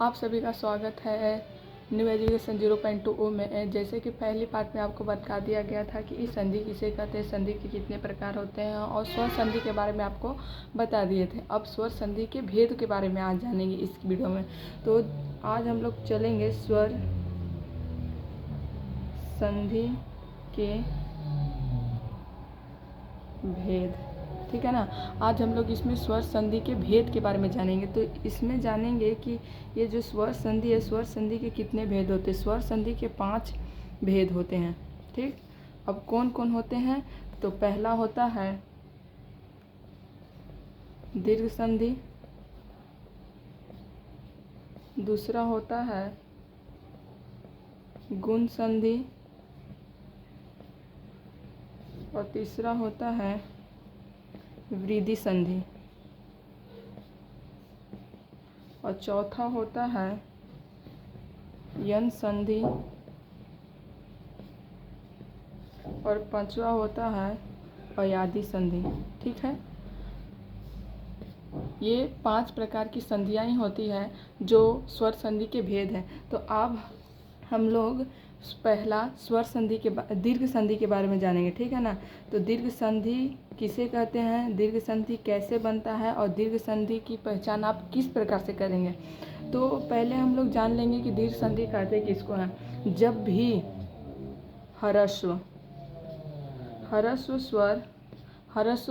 आप सभी का स्वागत है न्यू एजुकेशन 0.2 में। जैसे कि पहली पार्ट में आपको बता दिया गया था कि इस संधि किसे कहते हैं, संधि के कितने प्रकार होते हैं और स्वर संधि के बारे में आपको बता दिए थे। अब स्वर संधि के भेद के बारे में आज जानेंगे इस वीडियो में। तो आज हम लोग चलेंगे स्वर संधि के भेद, ठीक है ना। आज हम लोग इसमें स्वर संधि के भेद के बारे में जानेंगे। तो इसमें जानेंगे कि ये जो स्वर संधि है, स्वर संधि के कितने भेद होते हैं। स्वर संधि के 5 भेद होते हैं, ठीक। अब कौन कौन होते हैं, तो पहला होता है दीर्घ संधि, दूसरा होता है गुण संधि और तीसरा होता है वृद्धि संधि और चौथा होता है यन संधि और पांचवा होता है अयादि संधि, ठीक है। ये 5 प्रकार की संधियाँ होती हैं जो स्वर संधि के भेद हैं। तो अब हम लोग पहला स्वर संधि के दीर्घ संधि के बारे में जानेंगे, ठीक है ना। तो दीर्घ संधि किसे कहते हैं, दीर्घ संधि कैसे बनता है और दीर्घ संधि की पहचान आप किस प्रकार से करेंगे। तो पहले हम लोग जान लेंगे कि दीर्घ संधि कहते किसको हैं। जब भी ह्रस्व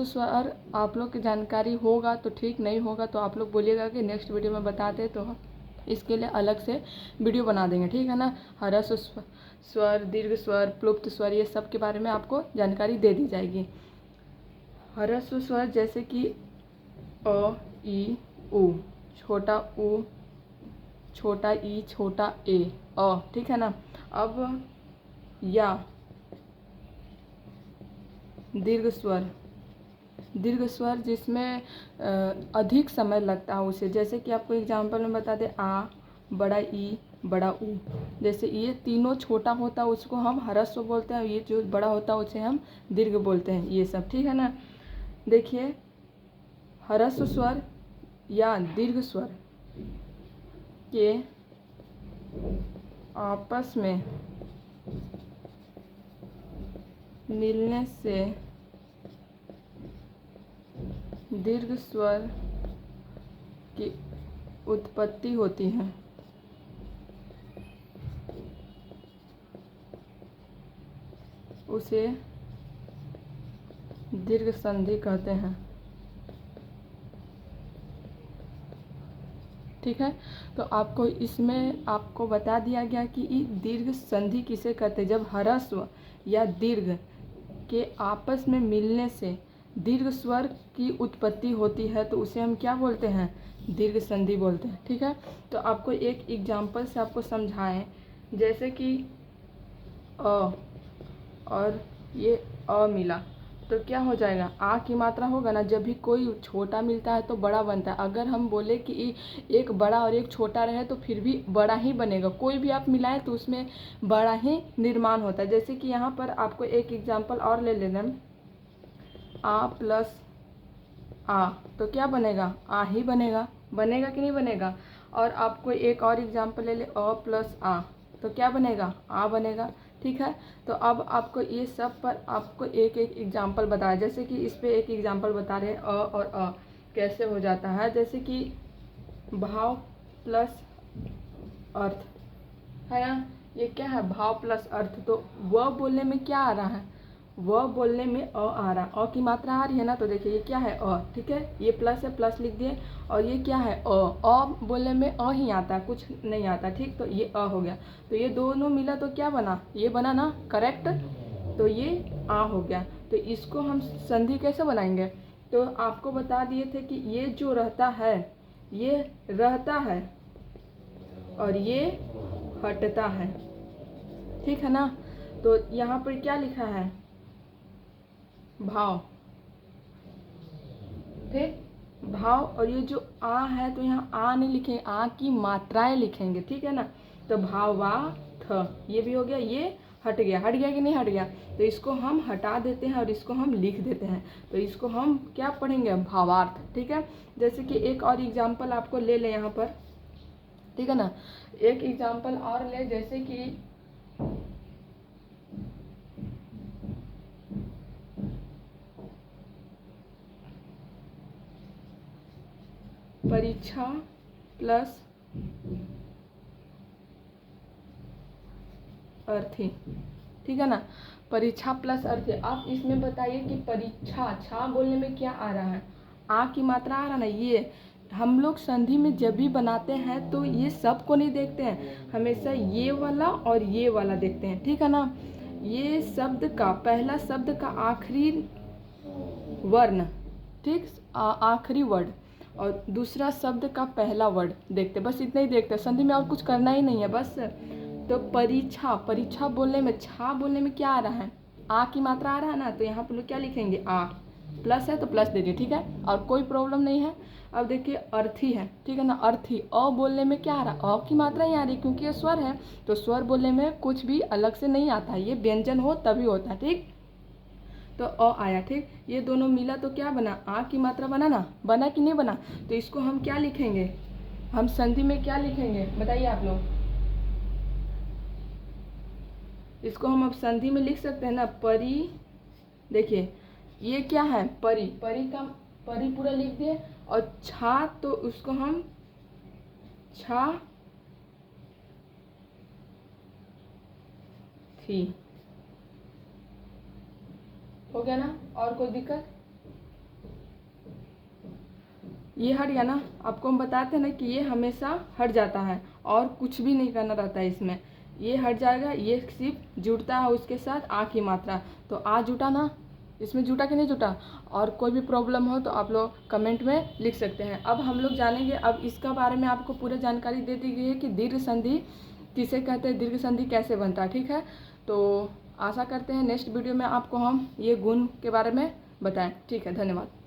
स्वर आप लोग की जानकारी होगा तो ठीक, नहीं होगा तो आप लोग बोलिएगा कि नेक्स्ट वीडियो में बताते, तो इसके लिए अलग से वीडियो बना देंगे, ठीक है ना। ह्रस्व स्वर, दीर्घ स्वर, प्लुप्त स्वर, ये सब के बारे में आपको जानकारी दे दी जाएगी। ह्रस्व स्वर जैसे कि अ, ई, उ, छोटा उ, छोटा ई, छोटा ए, अ, ठीक है ना। अब या दीर्घ स्वर जिसमें अधिक समय लगता है उसे, जैसे कि आपको एग्जांपल में बता दें, आ, बड़ा ई, बड़ा ऊ। जैसे ये तीनों छोटा होता है उसको हम ह्रस्व बोलते हैं, ये जो बड़ा होता है उसे हम दीर्घ बोलते हैं, ये सब, ठीक है ना। देखिए, ह्रस्व स्वर या दीर्घ स्वर के आपस में मिलने से दीर्घ स्वर की उत्पत्ति होती है। उसे दीर्घ संधि कहते हैं, ठीक है। तो आपको इसमें आपको बता दिया गया कि दीर्घ संधि किसे कहते हैं। जब ह्रस्व या दीर्घ के आपस में मिलने से दीर्घ स्वर की उत्पत्ति होती है तो उसे हम क्या बोलते हैं, दीर्घ संधि बोलते हैं, ठीक है। तो आपको एक एग्जाम्पल से आपको समझाएं, जैसे कि अ और ये अ मिला तो क्या हो जाएगा, आ की मात्रा होगा ना। जब भी कोई छोटा मिलता है तो बड़ा बनता है। अगर हम बोले कि एक बड़ा और एक छोटा रहे तो फिर भी बड़ा ही बनेगा। कोई भी आप मिलाएं तो उसमें बड़ा ही निर्माण होता है। जैसे कि यहाँ पर आपको एक एग्जांपल और ले लेना, आ प्लस आ, तो क्या बनेगा, आ ही बनेगा, बनेगा कि नहीं बनेगा। और आपको एक और एग्जांपल ले ले, अ प्लस आ, तो क्या बनेगा, आ बनेगा, ठीक है। तो अब आपको ये सब पर आपको एक एक एग्जांपल बताया। जैसे कि इस पे एक एग्जांपल बता रहे हैं, अ और अ कैसे हो जाता है। जैसे कि भाव प्लस अर्थ है ना, ये क्या है, भाव प्लस अर्थ। तो वह बोलने में क्या आ रहा है, वह बोलने में अ आ रहा, अ की मात्रा आ रही है ना। तो देखिए ये क्या है, अ, ठीक है, ये प्लस है, प्लस लिख दिए। और ये क्या है, अ बोलने में अ ही आता है, कुछ नहीं आता, ठीक। तो ये अ हो गया। तो ये दोनों मिला तो क्या बना, ये बना ना, करेक्ट। तो ये आ हो गया। तो इसको हम संधि कैसे बनाएंगे, तो आपको बता दिए थे कि ये जो रहता है ये रहता है और ये हटता है, ठीक है ना। तो यहाँ पर क्या लिखा है, भाव, ठीक, भाव। और ये जो आ है तो यहाँ आ नहीं लिखेंगे, आ की मात्राएं लिखेंगे, ठीक है ना। तो भाव वा थ, ये भी हो गया, ये हट गया, हट गया कि नहीं हट गया। तो इसको हम हटा देते हैं और इसको हम लिख देते हैं। तो इसको हम क्या पढ़ेंगे, भावार्थ, ठीक है। जैसे कि एक और एग्जाम्पल आपको ले लें यहाँ पर, ठीक है ना। एक एग्जाम्पल और ले, जैसे कि परीक्षा प्लस अर्थी, ठीक है ना। परीक्षा प्लस अर्थी। आप इसमें बताइए कि परीक्षा, छा बोलने में क्या आ रहा है, आ की मात्रा आ रहा ना। ये हम लोग संधि में जब भी बनाते हैं तो ये सब को नहीं देखते हैं, हमेशा ये वाला और ये वाला देखते हैं, ठीक है ना। ये शब्द का पहला शब्द का आखिरी वर्ण, ठीक, आखिरी वर्ड, और दूसरा शब्द का पहला वर्ड देखते, बस इतना ही देखते हैं। संधि में और कुछ करना ही नहीं है बस। तो परीक्षा, परीक्षा बोलने में, छा बोलने में क्या आ रहा है, आ की मात्रा आ रहा है ना, तो यहाँ पर लोग क्या लिखेंगे, आ, प्लस है तो प्लस दे दिए, ठीक है, और कोई प्रॉब्लम नहीं है। अब देखिए अर्थी है, ठीक है ना। अर्थी, अ बोलने में क्या आ रहा है, अ की मात्रा ही आ रही, क्योंकि ये स्वर है, तो स्वर बोलने में कुछ भी अलग से नहीं आता है, ये व्यंजन हो तभी होता है, ठीक। तो अ आया, ठीक। ये दोनों मिला तो क्या बना, आ की मात्रा बना ना, बना कि नहीं बना। तो इसको हम क्या लिखेंगे, हम संधि में क्या लिखेंगे बताइए आप लोग। इसको हम अब संधि में लिख सकते हैं ना, परी, देखिए ये क्या है, परी, परी का परी पूरा लिख दिए, और छा तो उसको हम छा थी, हो गया ना। और कोई दिक्कत, ये हट गया ना। आपको हम बताते हैं ना कि ये हमेशा हट जाता है और कुछ भी नहीं करना रहता है इसमें, ये हट जाएगा, ये सिर्फ जुड़ता है उसके साथ आ की मात्रा। तो आ जुटा ना, इसमें जुटा कि नहीं जुटा। और कोई भी प्रॉब्लम हो तो आप लोग कमेंट में लिख सकते हैं। अब हम लोग जानेंगे, अब इसका बारे में आपको पूरी जानकारी दे दी गई है कि दीर्घ संधि किसे कहते हैं, दीर्घ संधि कैसे बनता है, ठीक है। तो आशा करते हैं नेक्स्ट वीडियो में आपको हम ये गुण के बारे में बताएं, ठीक है। धन्यवाद।